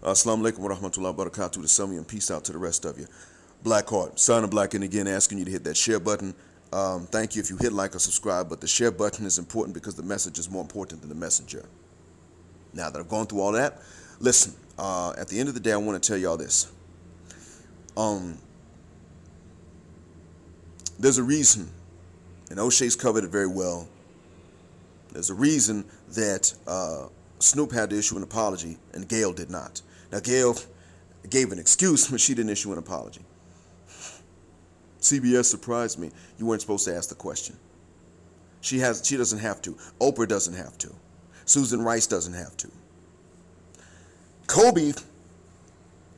Assalamu alaikum wa rahmatullahi wa barakatuh to some of you, and peace out to the rest of you. Black Heart, sign of black, and again asking you to hit that share button. Thank you if you hit like or subscribe, but the share button is important because the message is more important than the messenger. Now that I've gone through all that, listen, at the end of the day, I want to tell y'all this. There's a reason, and O'Shea's covered it very well. There's a reason that Snoop had to issue an apology and Gayle did not. Now, Gayle gave an excuse, but she didn't issue an apology. CBS surprised me. You weren't supposed to ask the question. She doesn't have to. Oprah doesn't have to. Susan Rice doesn't have to. Kobe,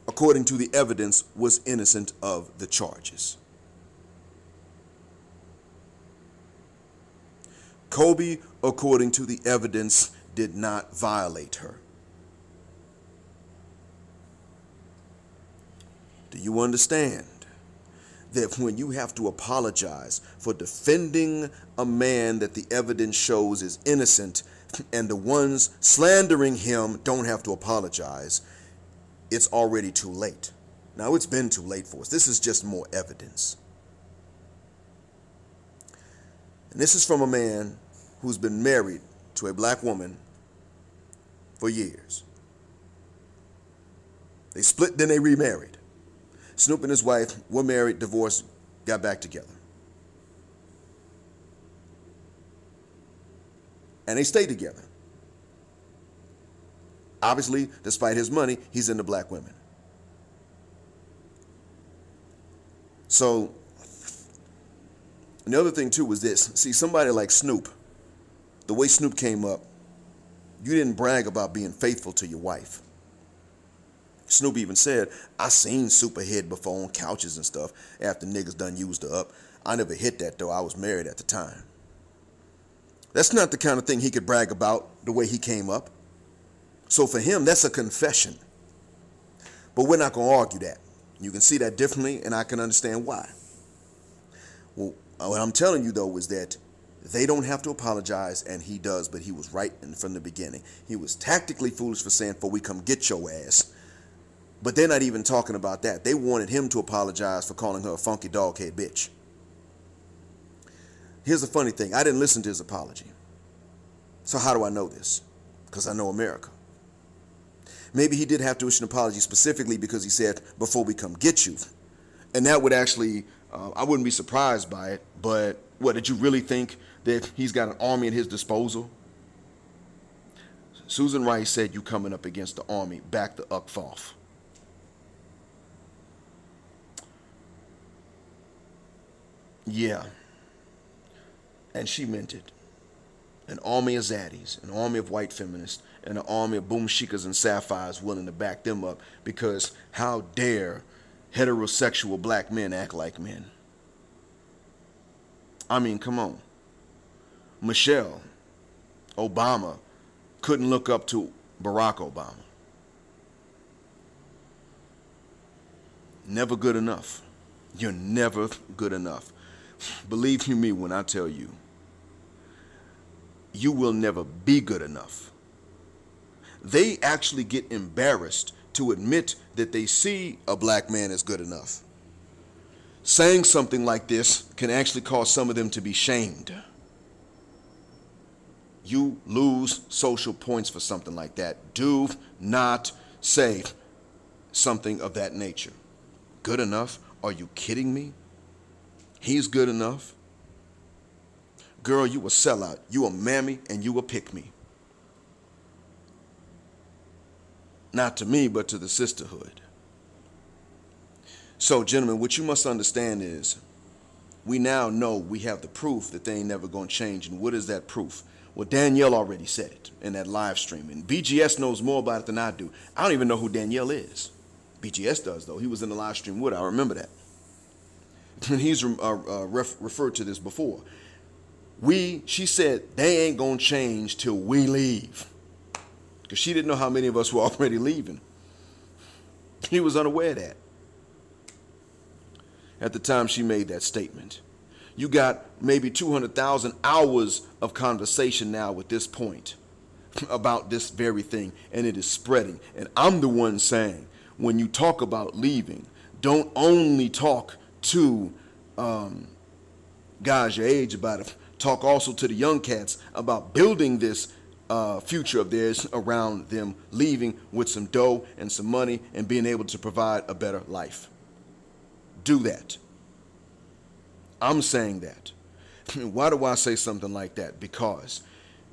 according to the evidence, was innocent of the charges. Kobe, according to the evidence, did not violate her. Do you understand that when you have to apologize for defending a man that the evidence shows is innocent and the ones slandering him don't have to apologize, it's already too late? Now, it's been too late for us. This is just more evidence. And this is from a man who's been married to a black woman for years. They split, then they remarried. Snoop and his wife were married, divorced, got back together. And they stayed together. Obviously, despite his money, he's into black women. So, and the other thing too was this. See, somebody like Snoop, the way Snoop came up, you didn't brag about being faithful to your wife. Snoop even said, I seen Superhead before on couches and stuff after niggas done used her up. I never hit that though. I was married at the time. That's not the kind of thing he could brag about the way he came up. So for him, that's a confession. But we're not going to argue that. You can see that differently, and I can understand why. Well, what I'm telling you, though, is that they don't have to apologize, and he does, but he was right from the beginning. He was tactically foolish for saying, "For we come get your ass." But they're not even talking about that. They wanted him to apologize for calling her a funky dog-head bitch. Here's the funny thing. I didn't listen to his apology. So how do I know this? Because I know America. Maybe he did have to issue an apology specifically because he said, "Before we come get you." And that would actually, I wouldn't be surprised by it. But what, did you really think that he's got an army at his disposal? Susan Rice said, "You coming up against the army, back the up off." Yeah. And she meant it. An army of zaddies, an army of white feminists, and an army of boom shikas and sapphires willing to back them up, because how dare heterosexual black men act like men? I mean, come on. Michelle Obama couldn't look up to Barack Obama. Never good enough. You're never good enough. Believe you me when I tell you, you will never be good enough. They actually get embarrassed to admit that they see a black man as good enough. Saying something like this can actually cause some of them to be shamed. You lose social points for something like that. Do not say something of that nature. Good enough? Are you kidding me? He's good enough. Girl, you a sellout. You a mammy and you a pick-me. Not to me, but to the sisterhood. So, gentlemen, what you must understand is we now know we have the proof that they ain't never going to change. And what is that proof? Well, Danielle already said it in that live stream. And BGS knows more about it than I do. I don't even know who Danielle is. BGS does, though. He was in the live stream with her. I remember that. And he's referred to this before. She said, they ain't going to change till we leave. Because she didn't know how many of us were already leaving. He was unaware of that at the time she made that statement. You got maybe 200,000 hours of conversation now at this point about this very thing, and it is spreading. And I'm the one saying, when you talk about leaving, don't only talk to guys your age about it. Talk also to the young cats about building this future of theirs around them leaving with some dough and some money and being able to provide a better life. Do that. I'm saying that. Why do I say something like that? Because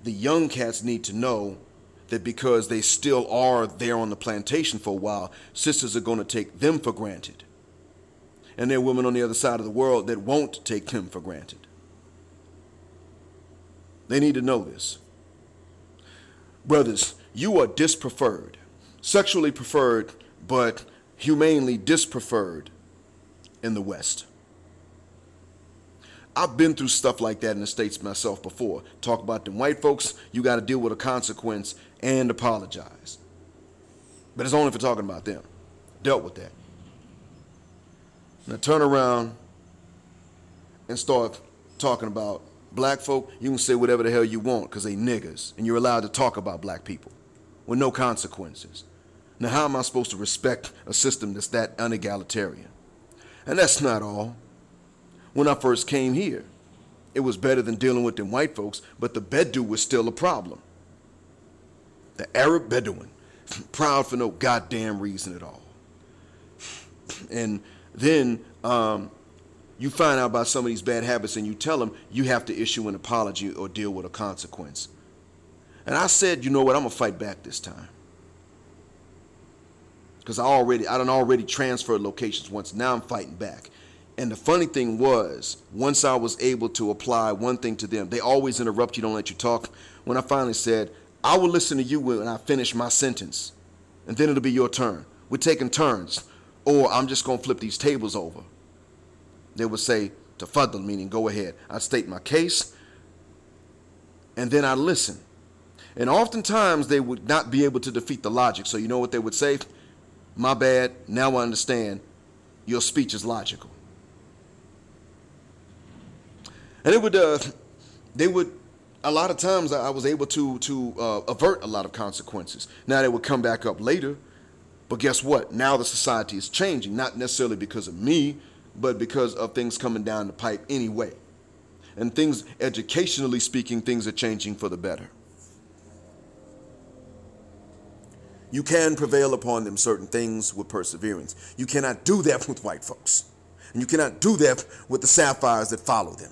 the young cats need to know that because they still are there on the plantation for a while, sisters are going to take them for granted. And there are women on the other side of the world that won't take them for granted. They need to know this. Brothers, you are dispreferred, sexually preferred, but humanely dispreferred in the West. I've been through stuff like that in the States myself before. Talk about them white folks, you got to deal with a consequence and apologize. But it's only for talking about them. Dealt with that. Now turn around and start talking about black folk. You can say whatever the hell you want because they niggas, and you're allowed to talk about black people with no consequences. Now how am I supposed to respect a system that's that unegalitarian? And that's not all. When I first came here, it was better than dealing with them white folks, but the Bedouin was still a problem. The Arab Bedouin, proud for no goddamn reason at all. And then you find out about some of these bad habits and you tell them you have to issue an apology or deal with a consequence. And I said, you know what, I'm going to fight back this time. Because I done already transferred locations once. Now I'm fighting back. And the funny thing was, once I was able to apply one thing to them, they always interrupt you, don't let you talk. When I finally said, I will listen to you when I finish my sentence, and then it'll be your turn. We're taking turns, or I'm just going to flip these tables over. They would say, tafaddal, meaning go ahead. I'd state my case, and then I'd listen. And oftentimes they would not be able to defeat the logic. So you know what they would say? My bad, now I understand. Your speech is logical. And they would, a lot of times I was able to avert a lot of consequences. Now they would come back up later, but guess what? Now the society is changing, not necessarily because of me, but because of things coming down the pipe anyway. And things, educationally speaking, things are changing for the better. You can prevail upon them certain things with perseverance. You cannot do that with white folks. And you cannot do that with the sapphires that follow them.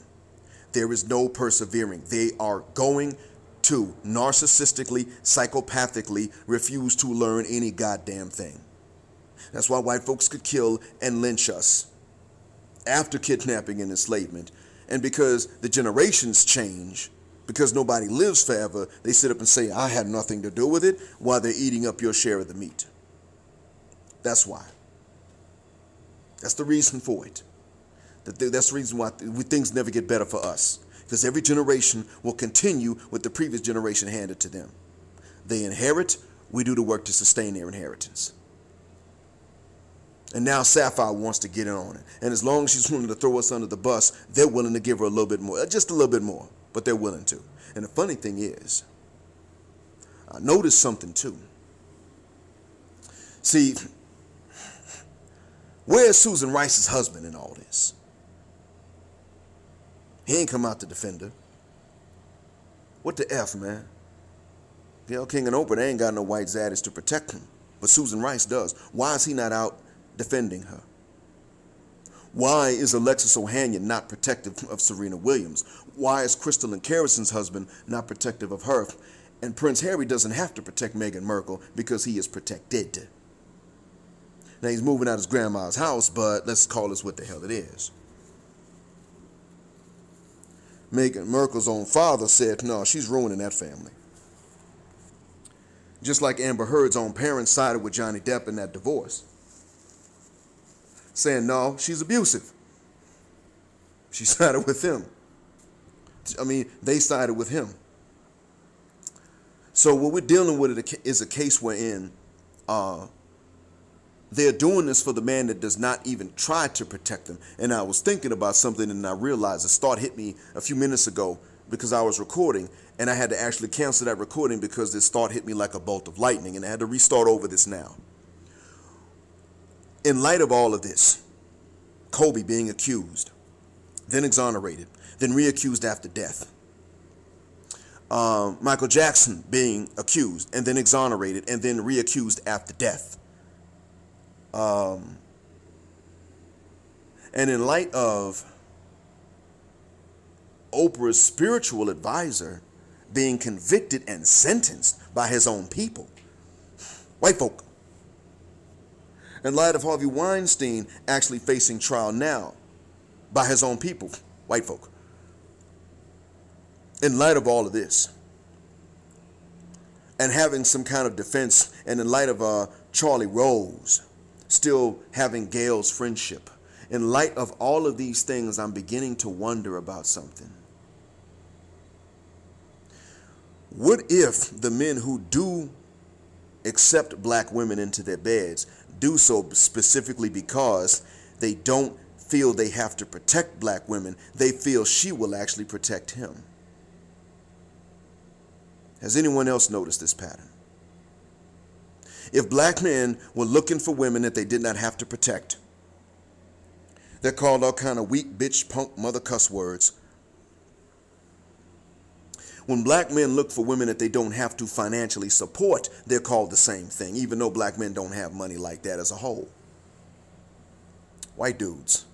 There is no persevering. They are going to narcissistically, psychopathically refuse to learn any goddamn thing. That's why white folks could kill and lynch us after kidnapping and enslavement. And because the generations change, because nobody lives forever, they sit up and say, I had nothing to do with it, while they're eating up your share of the meat. That's why. That's the reason for it. That's the reason why things never get better for us. Because every generation will continue what the previous generation handed to them. They inherit, we do the work to sustain their inheritance. And now Sapphire wants to get in on it. And as long as she's willing to throw us under the bus, they're willing to give her a little bit more, just a little bit more, but they're willing to. And the funny thing is, I noticed something too. See, where's Susan Rice's husband in all this? He ain't come out to defend her. What the F, man? Gayle King and Oprah, they ain't got no white zaddies to protect him. But Susan Rice does. Why is he not out defending her? Why is Alexis Ohanian not protective of Serena Williams? Why is Crystal and Kerrison's husband not protective of her? And Prince Harry doesn't have to protect Meghan Markle because he is protected. Now he's moving out his grandma's house, but let's call this what the hell it is. Meghan Markle's own father said, no, she's ruining that family. Just like Amber Heard's own parents sided with Johnny Depp in that divorce, saying, no, she's abusive. She sided with him. I mean, they sided with him. So what we're dealing with is a case wherein they're doing this for the man that does not even try to protect them. And I was thinking about something and I realized a thought hit me a few minutes ago because I was recording, and I had to actually cancel that recording because this thought hit me like a bolt of lightning, and I had to restart over this now. In light of all of this, Kobe being accused, then exonerated, then reaccused after death. Michael Jackson being accused and then exonerated and then reaccused after death. And in light of Oprah's spiritual advisor being convicted and sentenced by his own people, white folk. In light of Harvey Weinstein actually facing trial now by his own people, white folk. In light of all of this, and having some kind of defense, and in light of Charlie Rose still having Gail's friendship, in light of all of these things, I'm beginning to wonder about something. What if the men who do accept black women into their beds do so specifically because they don't feel they have to protect black women? They feel she will actually protect him. Has anyone else noticed this pattern? If black men were looking for women that they did not have to protect, they're called all kind of weak, bitch, punk, mother cuss words. When black men look for women that they don't have to financially support, they're called the same thing, even though black men don't have money like that as a whole. White dudes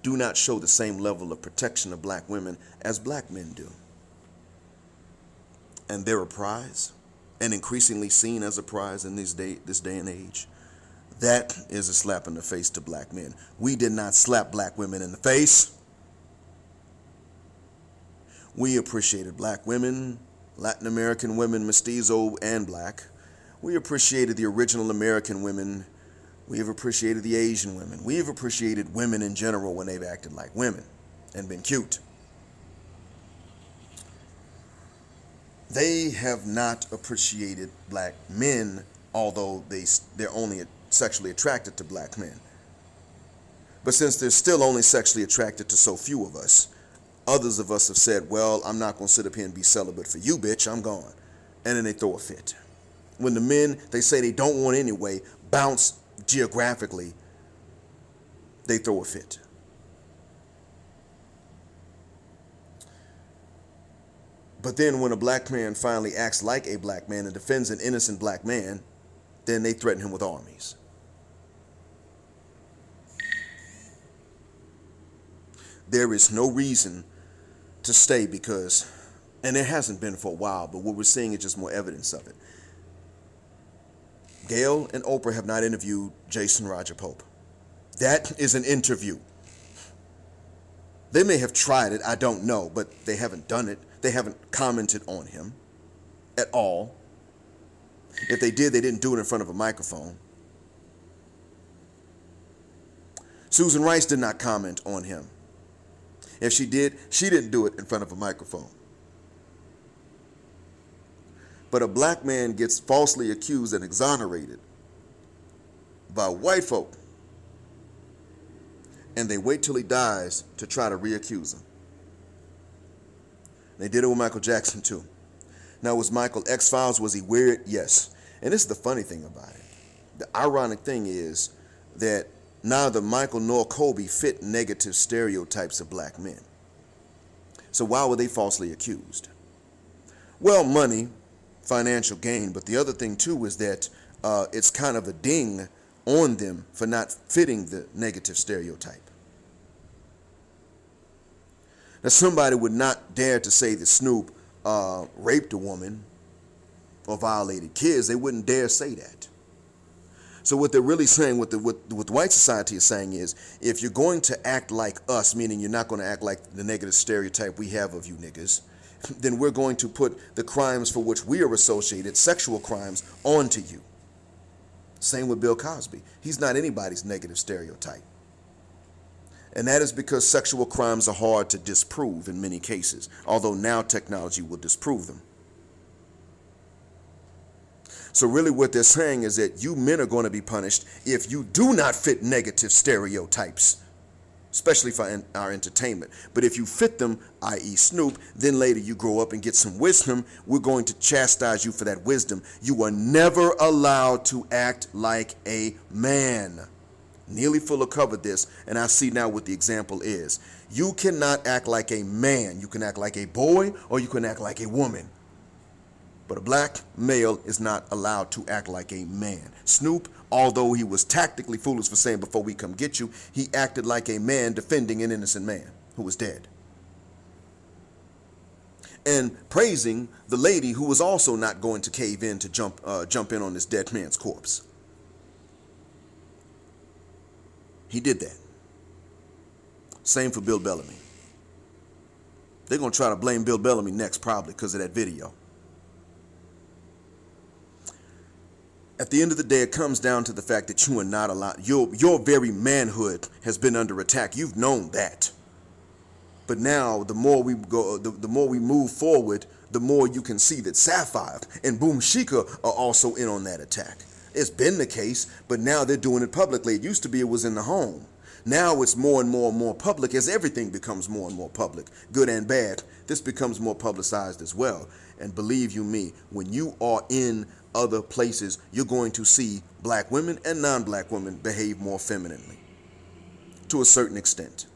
do not show the same level of protection of black women as black men do. And they're a prize, and increasingly seen as a prize in this day and age. That is a slap in the face to black men. We did not slap black women in the face. We appreciated black women, Latin American women, mestizo and black. We appreciated the original American women. We have appreciated the Asian women. We have appreciated women in general when they've acted like women and been cute. They have not appreciated black men, although they're only sexually attracted to black men. But since they're still only sexually attracted to so few of us, others of us have said, well, I'm not going to sit up here and be celibate for you, bitch, I'm gone. And then they throw a fit. When the men they say they don't want anyway bounce geographically, they throw a fit. But then when a black man finally acts like a black man and defends an innocent black man, then they threaten him with armies. There is no reason to stay because, and it hasn't been for a while, but what we're seeing is just more evidence of it. Gail and Oprah have not interviewed Jason Roger Pope. That is an interview. They may have tried it, I don't know, but they haven't done it. They haven't commented on him at all. If they did, they didn't do it in front of a microphone. Susan Rice did not comment on him. If she did, she didn't do it in front of a microphone. But a black man gets falsely accused and exonerated by white folk, and they wait till he dies to try to reaccuse him. They did it with Michael Jackson too. Now, was Michael X-Files? Was he weird? Yes. And this is the funny thing about it. The ironic thing is that neither Michael nor Kobe fit negative stereotypes of black men. So why were they falsely accused? Well, money, financial gain, but the other thing too is that it's kind of a ding on them for not fitting the negative stereotype. Now, somebody would not dare to say that Snoop raped a woman or violated kids. They wouldn't dare say that. So what they're really saying, what white society is saying is, if you're going to act like us, meaning you're not going to act like the negative stereotype we have of you niggas, then we're going to put the crimes for which we are associated, sexual crimes, onto you. Same with Bill Cosby. He's not anybody's negative stereotype. And that is because sexual crimes are hard to disprove in many cases, although now technology will disprove them. So really what they're saying is that you men are going to be punished if you do not fit negative stereotypes, especially for our entertainment. But if you fit them, i.e. Snoop, then later you grow up and get some wisdom, we're going to chastise you for that wisdom. You are never allowed to act like a man. Nearly Fuller covered this, and I see now what the example is. You cannot act like a man. You can act like a boy, or you can act like a woman. But a black male is not allowed to act like a man. Snoop, although he was tactically foolish for saying before we come get you, he acted like a man defending an innocent man who was dead. And praising the lady who was also not going to cave in to jump in on this dead man's corpse. He did that. Same for Bill Bellamy. They're going to try to blame Bill Bellamy next, probably because of that video. At the end of the day, it comes down to the fact that you are not allowed. Your very manhood has been under attack. You've known that. But now, the more we go, the more we move forward, the more you can see that Sapphire and Boom Shika are also in on that attack. It's been the case, but now they're doing it publicly. It used to be it was in the home. Now it's more and more public as everything becomes more and more public, good and bad. This becomes more publicized as well. And believe you me, when you are in other places, you're going to see black women and non-black women behave more femininely to a certain extent.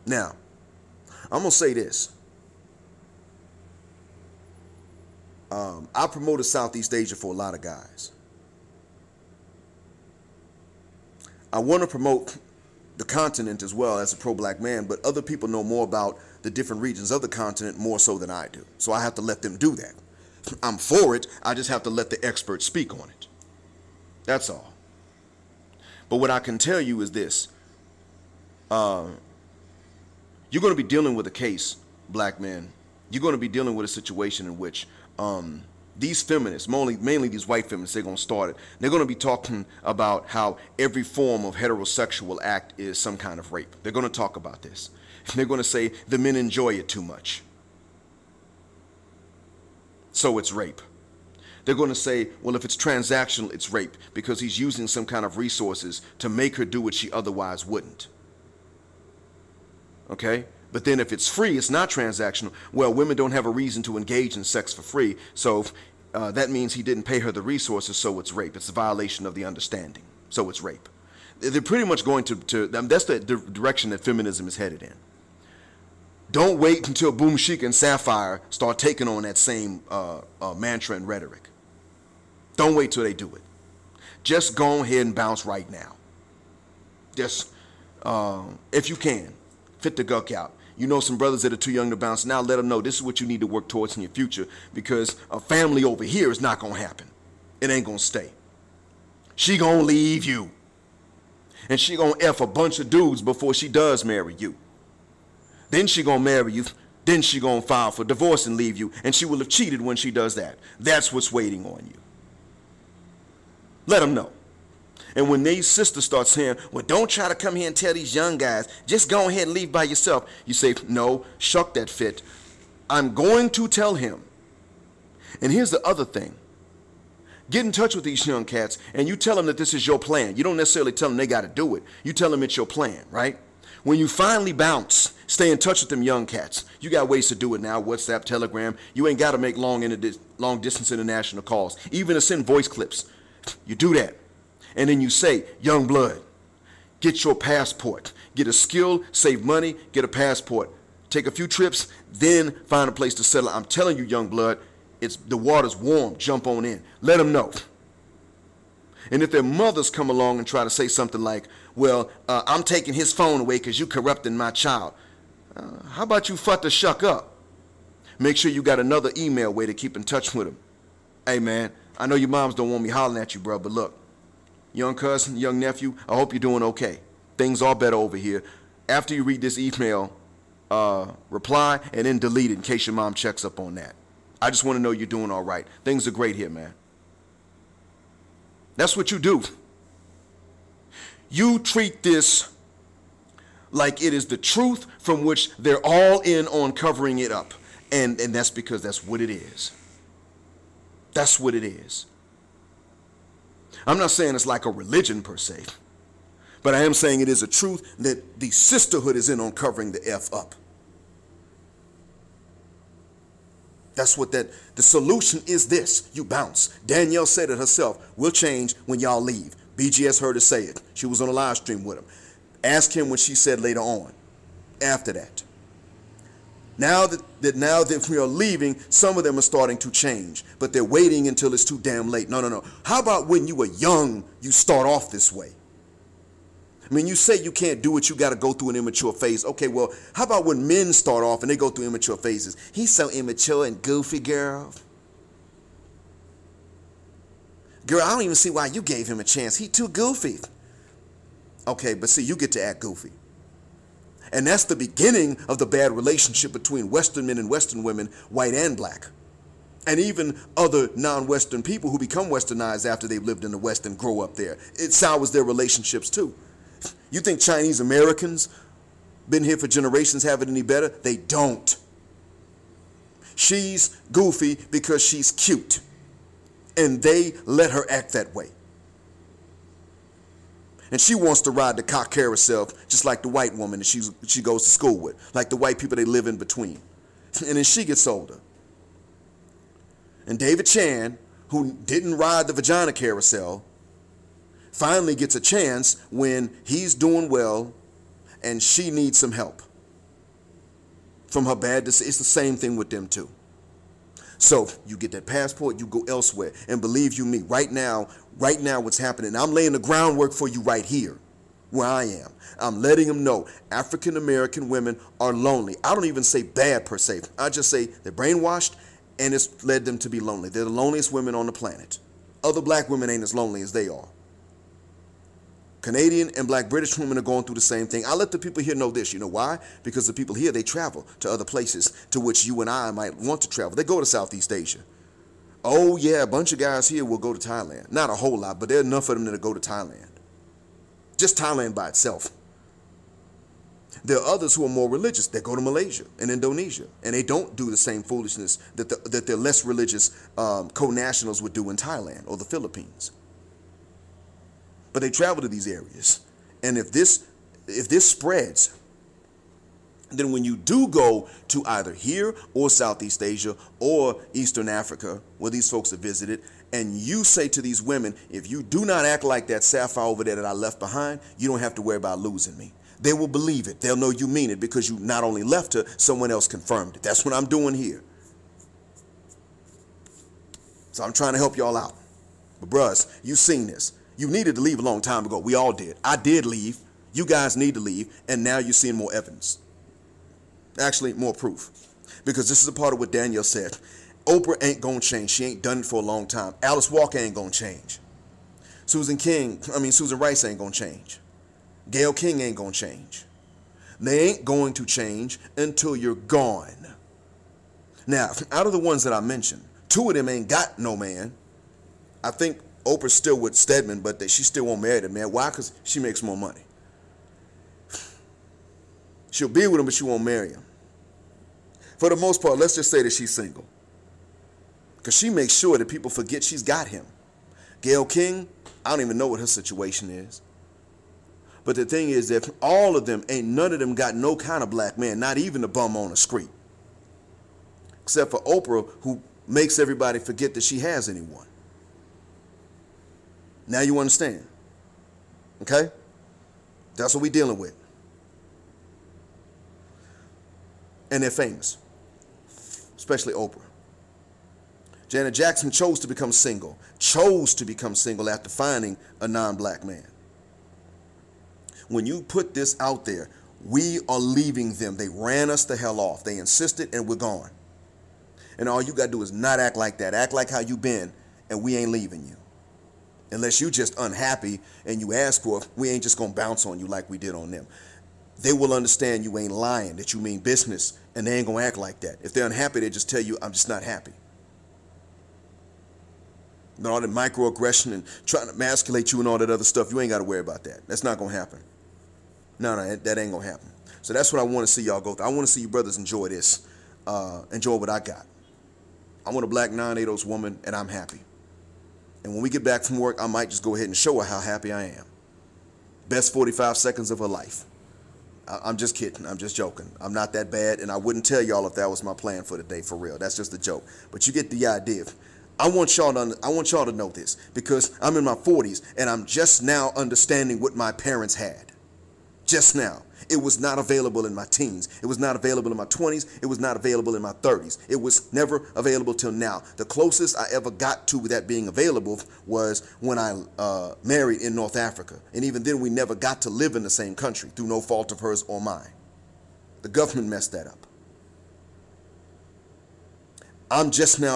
Now, I'm going to say this. I promoted Southeast Asia for a lot of guys. I want to promote the continent as well as a pro-black man, but other people know more about the different regions of the continent more so than I do. So I have to let them do that. I'm for it. I just have to let the experts speak on it. That's all. But what I can tell you is this. You're going to be dealing with a case, black men. You're going to be dealing with a situation in which these feminists, mainly these white feminists, they're going to start it. They're going to be talking about how every form of heterosexual act is some kind of rape. They're going to talk about this. They're going to say the men enjoy it too much, so it's rape. They're going to say, well, if it's transactional, it's rape because he's using some kind of resources to make her do what she otherwise wouldn't. Okay? But then if it's free, it's not transactional. Well, women don't have a reason to engage in sex for free, so that means he didn't pay her the resources, so it's rape. It's a violation of the understanding, so it's rape. They're pretty much going that's the direction that feminism is headed in. Don't wait until Boom Shika and Sapphire start taking on that same mantra and rhetoric. Don't wait till they do it. Just go ahead and bounce right now. Just, if you can, fit the guck out. You know some brothers that are too young to bounce. Now let them know this is what you need to work towards in your future, because a family over here is not going to happen. It ain't going to stay. She going to leave you. And she going to F a bunch of dudes before she does marry you. Then she going to marry you. Then she going to file for divorce and leave you. And she will have cheated when she does that. That's what's waiting on you. Let them know. And when these sisters start saying, well, don't try to come here and tell these young guys, just go ahead and leave by yourself. You say, no, shuck that fit. I'm going to tell him. And here's the other thing. Get in touch with these young cats and you tell them that this is your plan. You don't necessarily tell them they got to do it. You tell them it's your plan, right? When you finally bounce, stay in touch with them young cats. You got ways to do it now, WhatsApp, Telegram. You ain't got to make long distance international calls, even to send voice clips. You do that. And then you say, young blood, get your passport. Get a skill, save money, get a passport. Take a few trips, then find a place to settle. I'm telling you, young blood, the water's warm. Jump on in. Let them know. And if their mothers come along and try to say something like, well, I'm taking his phone away because you're corrupting my child. How about you fuck the shuck up? Make sure you got another email way to keep in touch with them. Hey, man, I know your moms don't want me hollering at you, bro, but look. Young cousin, young nephew, I hope you're doing okay. Things are better over here. After you read this email, reply and then delete it in case your mom checks up on that. I just want to know you're doing all right. Things are great here, man. That's what you do. You treat this like it is the truth from which they're all in on covering it up. And that's because that's what it is. That's what it is. I'm not saying it's like a religion per se, But I am saying it is a truth that the sisterhood is in on covering the F up. That's what the solution is this. You bounce. Danielle said it herself. We'll change when y'all leave. BGS heard her say it. She was on a live stream with him. Ask him what she said later on. After that. Now that we are leaving, some of them are starting to change. But they're waiting until it's too damn late. No. How about when you were young, you start off this way? I mean, you say you can't do it, you got to go through an immature phase. Okay, well, how about when men start off and they go through immature phases? He's so immature and goofy, girl. Girl, I don't even see why you gave him a chance. He too goofy. Okay, but see, you get to act goofy. And that's the beginning of the bad relationship between Western men and Western women, white and black. And even other non-Western people who become Westernized after they've lived in the West and grow up there. It sours their relationships too. You think Chinese Americans, been here for generations, have it any better? They don't. She's goofy because she's cute. And they let her act that way. And she wants to ride the cock carousel just like the white woman that she goes to school with. Like the white people they live in between. And then she gets older. And David Chan, who didn't ride the vagina carousel, finally gets a chance when he's doing well and she needs some help from her bad decision. It's the same thing with them too. So you get that passport, you go elsewhere. And believe you me, right now what's happening, I'm laying the groundwork for you right here where I am. I'm letting them know African American women are lonely. I don't even say bad per se. I just say they're brainwashed and it's led them to be lonely. They're the loneliest women on the planet. Other black women ain't as lonely as they are. Canadian and black British women are going through the same thing. I let the people here know this. You know why? Because the people here, they travel to other places to which you and I might want to travel. They go to Southeast Asia. Oh, yeah, a bunch of guys here will go to Thailand. Not a whole lot, but there are enough of them that go to Thailand. Just Thailand by itself. There are others who are more religious. They go to Malaysia and Indonesia, and they don't do the same foolishness that their less religious co-nationals would do in Thailand or the Philippines. But they travel to these areas. And if this spreads, then when you do go to either here or Southeast Asia or Eastern Africa, where these folks have visited, and you say to these women, if you do not act like that sapphire over there that I left behind, you don't have to worry about losing me. They will believe it. They'll know you mean it because you not only left her, someone else confirmed it. That's what I'm doing here. So I'm trying to help y'all out. But bruhs, you've seen this. You needed to leave a long time ago. We all did. I did leave. You guys need to leave. And now you're seeing more evidence. Actually, more proof. Because this is a part of what Danielle said. Oprah ain't going to change. She ain't done it for a long time. Alice Walker ain't going to change. Susan Rice ain't going to change. Gayle King ain't going to change. They ain't going to change until you're gone. Now, out of the ones that I mentioned, 2 of them ain't got no man. I think Oprah's still with Stedman, but she still won't marry the man. Why? Because she makes more money. She'll be with him, but she won't marry him. For the most part, let's just say that she's single. Because she makes sure that people forget she's got him. Gayle King, I don't even know what her situation is. But the thing is that all of them, ain't none of them got no kind of black man, not even a bum on the street. Except for Oprah, who makes everybody forget that she has anyone. Now you understand. Okay? That's what we're dealing with. And they're famous. Especially Oprah. Janet Jackson chose to become single. Chose to become single after finding a non-black man. When you put this out there, we are leaving them. They ran us the hell off. They insisted and we're gone. And all you got to do is not act like that. Act like how you been and we ain't leaving you. Unless you just unhappy and you ask for it, we ain't just going to bounce on you like we did on them. They will understand you ain't lying, that you mean business, and they ain't going to act like that. If they're unhappy, they just tell you, I'm just not happy. And all that microaggression and trying to emasculate you and all that other stuff, you ain't got to worry about that. That's not going to happen. No, that ain't going to happen. So that's what I want to see y'all go through. I want to see you brothers enjoy this. Enjoy what I got. I want a black non-ADOS woman, and I'm happy. And when we get back from work, I might just go ahead and show her how happy I am. Best 45 seconds of her life. I'm just kidding. I'm just joking. I'm not that bad, and I wouldn't tell y'all if that was my plan for the day, for real. That's just a joke. But you get the idea. I want y'all to know this, because I'm in my 40s and I'm just now understanding what my parents had. Just now. It was not available in my teens. It was not available in my 20s. It was not available in my 30s. It was never available till now. The closest I ever got to that being available was when I married in North Africa. And even then, we never got to live in the same country through no fault of hers or mine. The government messed that up. I'm just now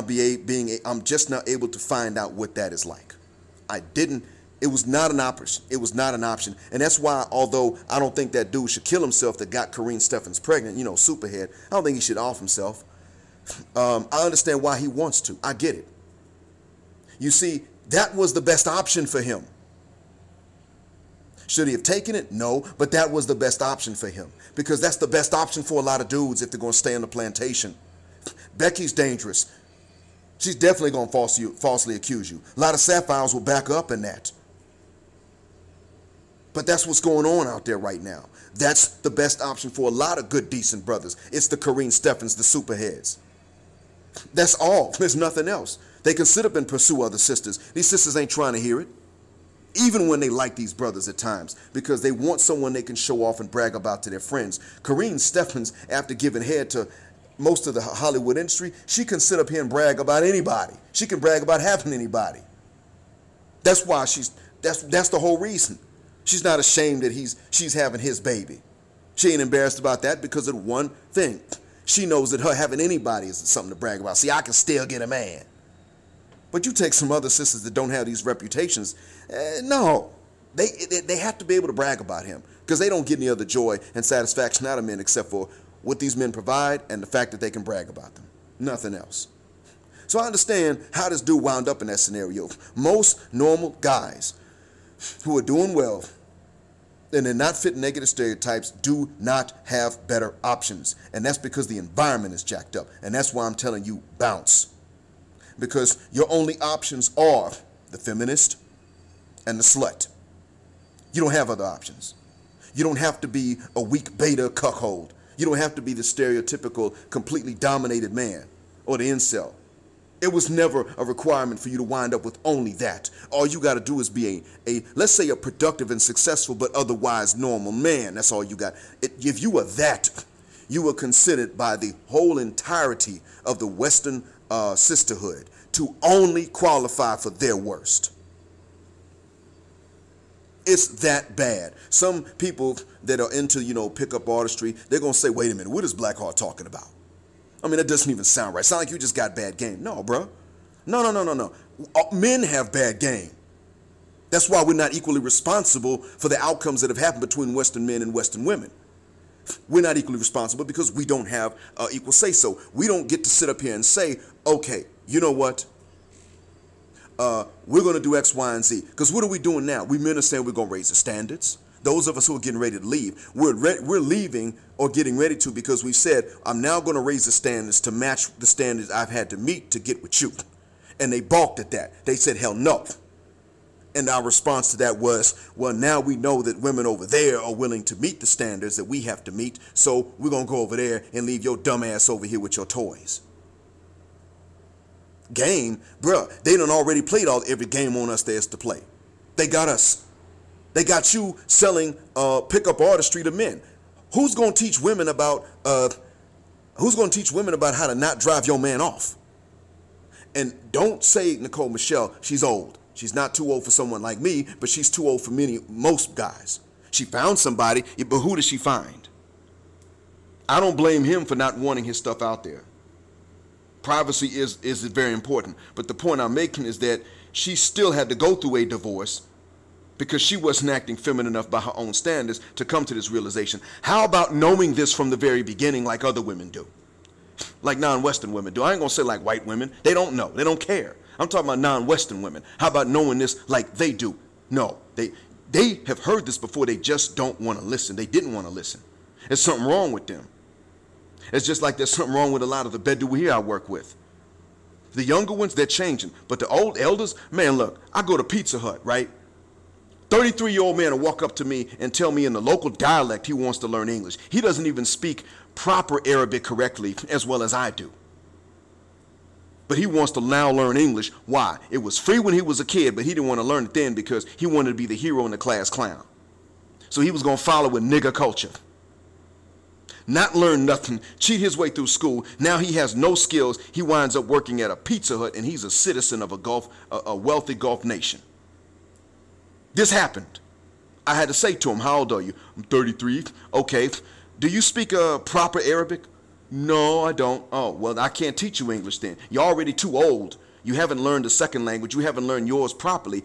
able to find out what that is like. It was not an option. It was not an option. And that's why, although I don't think that dude should kill himself that got Kareen Steffens pregnant, superhead, I don't think he should off himself. I understand why he wants to. I get it. You see, that was the best option for him. Should he have taken it? No, but that was the best option for him, because that's the best option for a lot of dudes if they're going to stay on the plantation. Becky's dangerous. She's definitely going to falsely accuse you. A lot of sapphires will back up in that. But that's what's going on out there right now. That's the best option for a lot of good, decent brothers. It's the Kareen Steffens, the superheads. That's all. There's nothing else. They can sit up and pursue other sisters. These sisters ain't trying to hear it, even when they like these brothers at times, because they want someone they can show off and brag about to their friends. Kareen Steffens, after giving head to most of the Hollywood industry, she can sit up here and brag about anybody. She can brag about having anybody. That's why that's the whole reason. She's not ashamed that she's having his baby. She ain't embarrassed about that because of one thing. She knows that her having anybody is something to brag about. See, I can still get a man. But you take some other sisters that don't have these reputations, no. They have to be able to brag about him, because they don't get any other joy and satisfaction out of men except for what these men provide and the fact that they can brag about them. Nothing else. So I understand how this dude wound up in that scenario. Most normal guys who are doing well and they're not fitting negative stereotypes do not have better options. And that's because the environment is jacked up. And that's why I'm telling you, bounce. Because your only options are the feminist and the slut. You don't have other options. You don't have to be a weak beta cuckold. You don't have to be the stereotypical, completely dominated man or the incel. It was never a requirement for you to wind up with only that. All you got to do is be let's say a productive and successful but otherwise normal man. That's all you got. If you were that, you were considered by the whole entirety of the Western sisterhood to only qualify for their worst. It's that bad. Some people that are into, pickup artistry, they're going to say, wait a minute, what is Blackheart talking about? I mean, that doesn't even sound right. Sound like you just got bad game. No, bro. No. Men have bad game. That's why we're not equally responsible for the outcomes that have happened between Western men and Western women. We're not equally responsible because we don't have equal say-so. We don't get to sit up here and say, okay, you know what? We're going to do X, Y, and Z. Because what are we doing now? We men are saying we're going to raise the standards. Those of us who are getting ready to leave, we're leaving or getting ready to, because we said, I'm now going to raise the standards to match the standards I've had to meet to get with you. And they balked at that. They said, hell no. And our response to that was, well, now we know that women over there are willing to meet the standards that we have to meet, so we're going to go over there and leave your dumb ass over here with your toys. Game? Bruh, they done already played every game on us there is to play. They got us. They got you selling pickup artistry to men. Who's going to teach women about how to not drive your man off? And don't say Nicole Michelle, she's old. She's not too old for someone like me, but she's too old for most guys. She found somebody, but who did she find? I don't blame him for not wanting his stuff out there. Privacy is very important. But the point I'm making is that she still had to go through a divorce because she wasn't acting feminine enough by her own standards to come to this realization. How about knowing this from the very beginning like other women do? Like non-Western women do. I ain't going to say like white women. They don't know. They don't care. I'm talking about non-Western women. How about knowing this like they do? No. They have heard this before. They just don't want to listen. They didn't want to listen. There's something wrong with them. It's just like there's something wrong with a lot of the Bedouin here I work with. The younger ones, they're changing. But the old elders, man, look, I go to Pizza Hut, right? 33-year-old man will walk up to me and tell me in the local dialect he wants to learn English. He doesn't even speak proper Arabic correctly as well as I do. But he wants to now learn English. Why? It was free when he was a kid, but he didn't want to learn it then because he wanted to be the hero in the class clown. So he was going to follow with nigger culture. Not learn nothing, cheat his way through school. Now he has no skills. He winds up working at a Pizza Hut, and he's a citizen of a wealthy Gulf nation. This happened. I had to say to him, how old are you? I'm 33. Okay. Do you speak proper Arabic? No, I don't. Oh, well, I can't teach you English then. You're already too old. You haven't learned a second language. You haven't learned yours properly.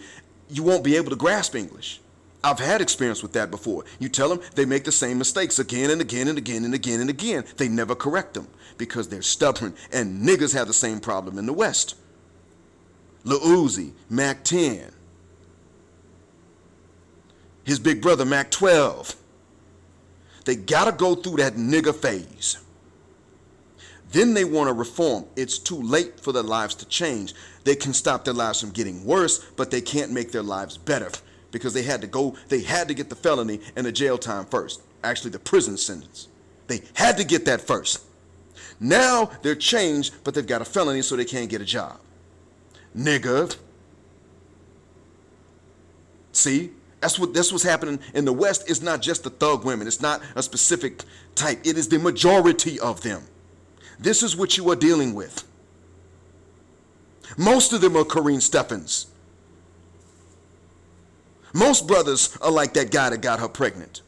You won't be able to grasp English. I've had experience with that before. You tell them, they make the same mistakes again and again and again and again and again. They never correct them because they're stubborn, and niggas have the same problem in the West. Lil Uzi, Mac 10. His big brother, Mac 12. They gotta go through that nigga phase. Then they want to reform. It's too late for their lives to change. They can stop their lives from getting worse, but they can't make their lives better because they had to get the felony and the jail time first. Actually, the prison sentence. They had to get that first. Now they're changed, but they've got a felony, so they can't get a job. Nigga. See? That's what's happening in the West. It's not just the thug women. It's not a specific type. It is the majority of them. This is what you are dealing with. Most of them are Kareen Steffens. Most brothers are like that guy that got her pregnant.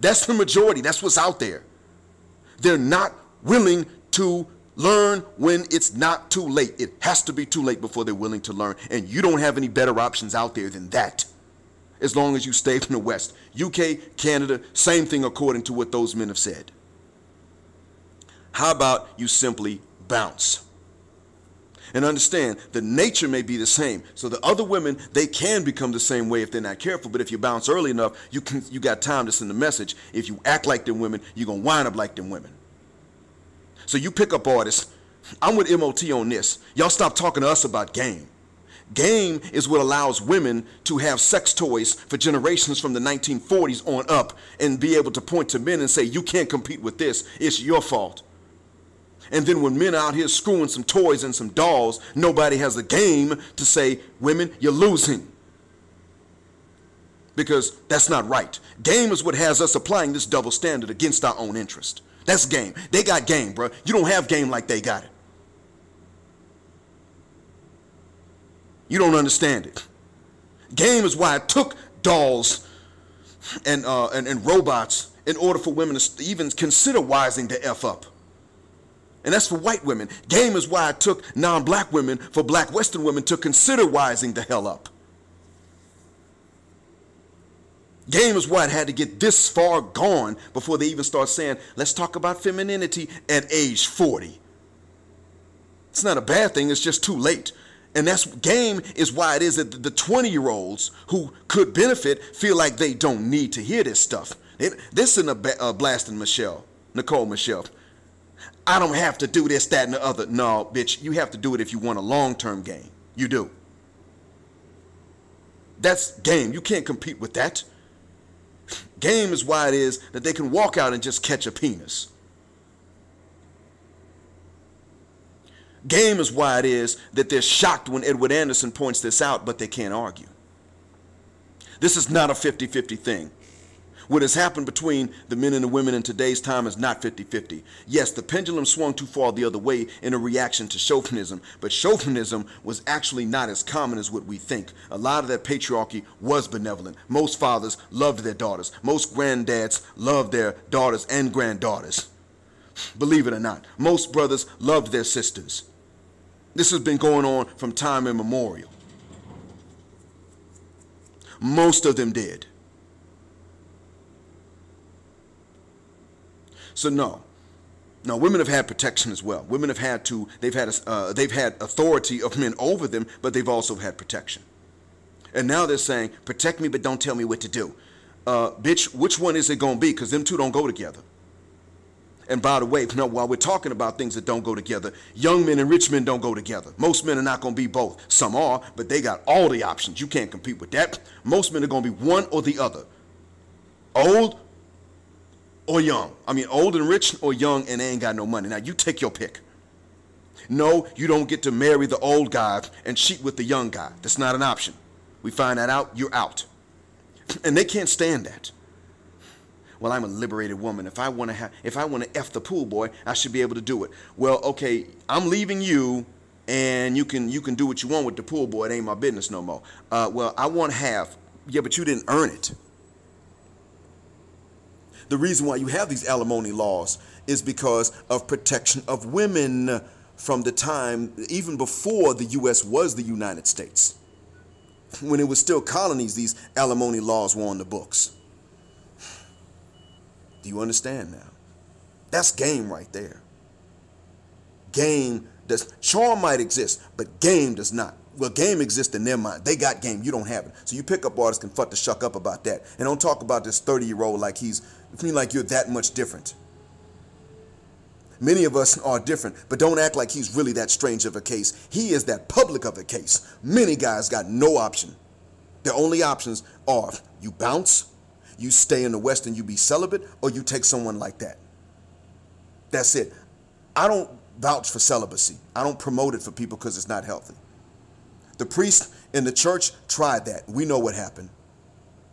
That's the majority. That's what's out there. They're not willing to learn when it's not too late. It has to be too late before they're willing to learn. And you don't have any better options out there than that. As long as you stay from the West. UK, Canada, same thing according to what those men have said. How about you simply bounce? And understand, the nature may be the same. So the other women, they can become the same way if they're not careful. But if you bounce early enough, you got time to send a message. If you act like them women, you're going to wind up like them women. So you pick up artists. I'm with MOT on this. Y'all stop talking to us about game. Game is what allows women to have sex toys for generations from the 1940s on up and be able to point to men and say, you can't compete with this. It's your fault. And then when men are out here screwing some toys and some dolls, nobody has a game to say, women, you're losing. Because that's not right. Game is what has us applying this double standard against our own interest. That's game. They got game, bro. You don't have game like they got it. You don't understand it. Game is why it took dolls and robots in order for women to even consider wising the F up. And that's for white women. Game is why it took non-black women for black Western women to consider wising the hell up. Game is why it had to get this far gone before they even start saying, let's talk about femininity at age 40. It's not a bad thing, it's just too late. And that's game is why it is that the 20-year-olds who could benefit feel like they don't need to hear this stuff. This isn't a blasting Nicole Michelle. I don't have to do this, that, and the other. No, bitch, you have to do it if you want a long-term gain. You do. That's game. You can't compete with that. Game is why it is that they can walk out and just catch a penis. Game is why it is that they're shocked when Edward Anderson points this out, but they can't argue. This is not a 50-50 thing. What has happened between the men and the women in today's time is not 50-50. Yes, the pendulum swung too far the other way in a reaction to chauvinism, but chauvinism was actually not as common as what we think. A lot of that patriarchy was benevolent. Most fathers loved their daughters. Most granddads loved their daughters and granddaughters. Believe it or not, most brothers loved their sisters. This has been going on from time immemorial. Most of them did. So no, women have had protection as well. Women have had to, they've had authority of men over them, but they've also had protection. And now they're saying, protect me, but don't tell me what to do. Bitch, which one is it going to be? Because them two don't go together. And by the way, while we're talking about things that don't go together, young men and rich men don't go together. Most men are not going to be both. Some are, but they got all the options. You can't compete with that. Most men are going to be one or the other. Old or young. I mean, old and rich or young and they ain't got no money. Now, you take your pick. No, you don't get to marry the old guy and cheat with the young guy. That's not an option. We find that out, you're out. And they can't stand that. Well, I'm a liberated woman. If I want to F the pool boy, I should be able to do it. Well, okay, I'm leaving you, and you can do what you want with the pool boy. It ain't my business no more. Well, I want half. Yeah, but you didn't earn it. The reason why you have these alimony laws is because of protection of women from the time, even before the U.S. was the United States. When it was still colonies, these alimony laws were on the books. Do you understand now? That's game right there. Game does, charm might exist, but game does not. Well, game exists in their mind. They got game, you don't have it. So you pickup artists can fuck the shuck up about that. And don't talk about this 30-year-old like you're that much different. Many of us are different, but don't act like he's really that strange of a case. He is that public of a case. Many guys got no option. Their only options are you bounce, you stay in the West and you be celibate, or you take someone like that. That's it. I don't vouch for celibacy. I don't promote it for people because it's not healthy. The priest in the church tried that. We know what happened.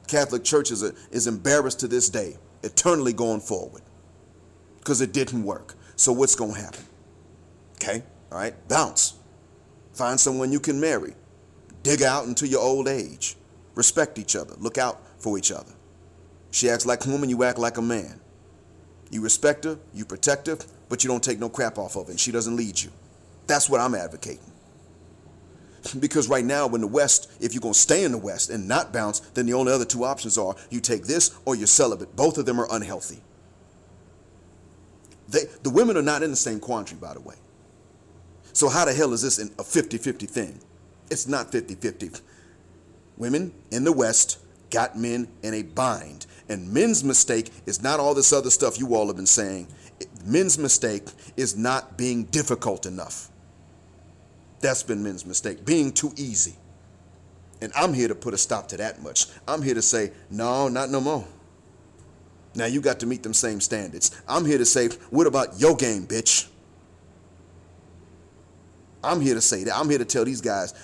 Catholic Church is embarrassed to this day, eternally going forward, because it didn't work. So what's going to happen? Okay, all right, bounce. Find someone you can marry. Dig out into your old age. Respect each other. Look out for each other. She acts like a woman, you act like a man. You respect her, you protect her, but you don't take no crap off of her, and she doesn't lead you. That's what I'm advocating. Because right now in the West, if you're going to stay in the West and not bounce, then the only other two options are you take this or you're celibate. Both of them are unhealthy. The women are not in the same quandary, by the way. So how the hell is this a 50-50 thing? It's not 50-50. Women in the West got men in a bind. And men's mistake is not all this other stuff you all have been saying. Men's mistake is not being difficult enough. That's been men's mistake, being too easy. And I'm here to put a stop to that much. I'm here to say, no, not no more. Now you got to meet them same standards. I'm here to say, what about your game, bitch? I'm here to say that. I'm here to tell these guys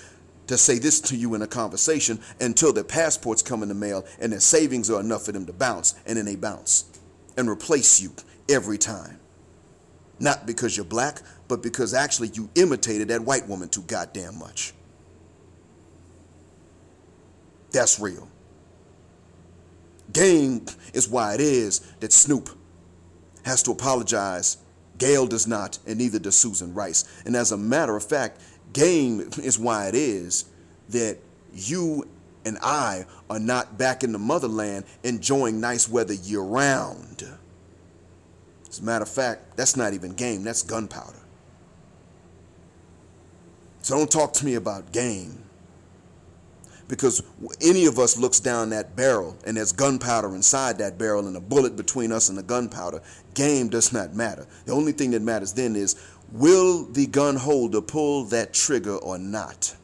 to say this to you in a conversation until their passports come in the mail and their savings are enough for them to bounce, and then they bounce and replace you every time. Not because you're black, but because actually you imitated that white woman too goddamn much. That's real. Game is why it is that Snoop has to apologize. Gail does not, and neither does Susan Rice. And as a matter of fact, game is why it is that you and I are not back in the motherland enjoying nice weather year-round. As a matter of fact, that's not even game, that's gunpowder. So don't talk to me about game. Because any of us looks down that barrel and there's gunpowder inside that barrel and a bullet between us and the gunpowder, game does not matter. The only thing that matters then is, will the gun holder pull that trigger or not?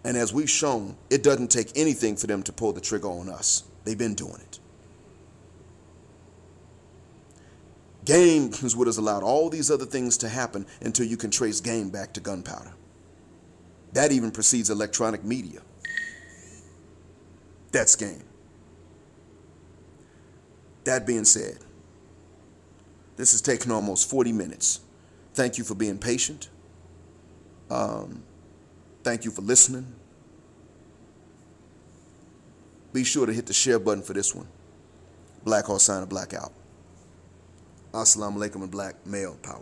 And as we've shown, it doesn't take anything for them to pull the trigger on us. They've been doing it. Game is what has allowed all these other things to happen until you can trace game back to gunpowder. That even precedes electronic media. That's game. That being said, this has taken almost 40 minutes. Thank you for being patient. Thank you for listening. Be sure to hit the share button for this one. Black Horse Sign of Blackout. Assalamu alaikum and black male power.